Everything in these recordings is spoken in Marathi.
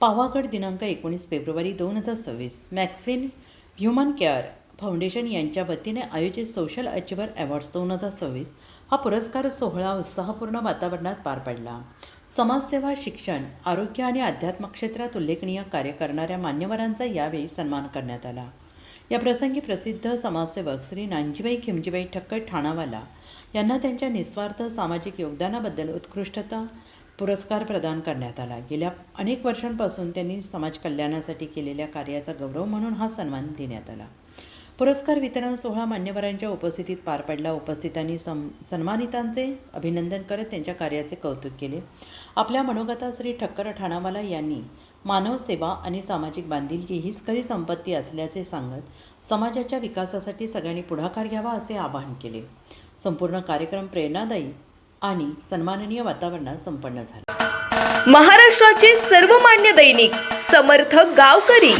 पावागड दिनांक 19 फेब्रुवारी 2026 मॅक्सविन ह्युमन केअर फाउंडेशन यांच्या वतीने आयोजित सोशल अचिव्हर अवॉर्ड्स 2026 हा पुरस्कार सोहळा उत्साहपूर्ण वातावरणात पार पडला. समाजसेवा, शिक्षण, आरोग्य आणि अध्यात्म क्षेत्रात उल्लेखनीय कार्य करणाऱ्या मान्यवरांचा यावेळी सन्मान करण्यात आला. या प्रसंगी प्रसिद्ध समाजसेवक श्री नानजीबाई खिमजीबाई ठक्कर ठाणावाला यांना त्यांच्या निस्वार्थ सामाजिक योगदानाबद्दल उत्कृष्टता पुरस्कार प्रदान करण्यात आला. गेल्या अनेक वर्षांपासून त्यांनी समाज कल्याणासाठी केलेल्या कार्याचा गौरव म्हणून हा सन्मान देण्यात आला. पुरस्कार वितरण सोहळा मान्यवरांच्या उपस्थितीत पार पडला. उपस्थितांनी सन्मानितांचे अभिनंदन करत त्यांच्या कार्याचे कौतुक केले. आपल्या मनोगतात श्री ठक्कर ठाणावाला यांनी मानव सेवा आणि सामाजिक बांधिलकी हीच खरी संपत्ती असल्याचे सांगत समाजाच्या विकासासाठी सगळ्यांनी पुढाकार घ्यावा असे आवाहन केले. संपूर्ण कार्यक्रम प्रेरणादायी आणि सन्माननीय वातावरणात संपन्न झाला. महाराष्ट्राचे सर्वमान्य दैनिक समर्थ गावकरी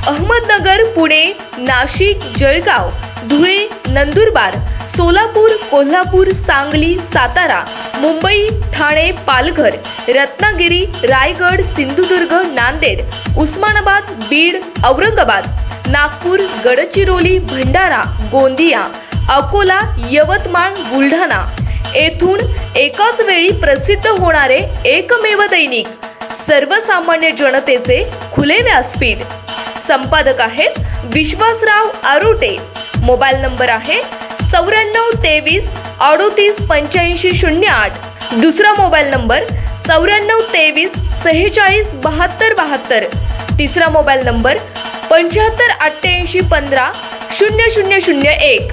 अहमदनगर, पुणे, नाशिक, जळगाव, धुळे, नंदुरबार, सोलापूर, कोल्हापूर, सांगली, सातारा, मुंबई, ठाणे, पालघर, रत्नागिरी, रायगड, सिंधुदुर्ग, नांदेड, उस्मानाबाद, बीड, औरंगाबाद, नागपूर, गडचिरोली, भंडारा, गोंदिया, अकोला, यवतमाळ, बुलढाणा येथून एकाच वेळी प्रसिद्ध होणारे एकमेव दैनिक, सर्वसामान्य जनतेचे खुले व्यासपीठ. संपादक आहेत विश्वासराव आरोटे. मोबाईल नंबर आहे 9423 38 85 08. दुसरा मोबाईल नंबर 9423 46 72 72. तिसरा मोबाईल नंबर 75 88 15 0001.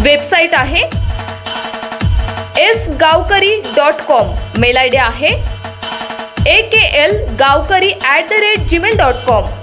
वेबसाईट आहे sgavkari.com. मेल आयडी आहे aklgavkari@gmail.com.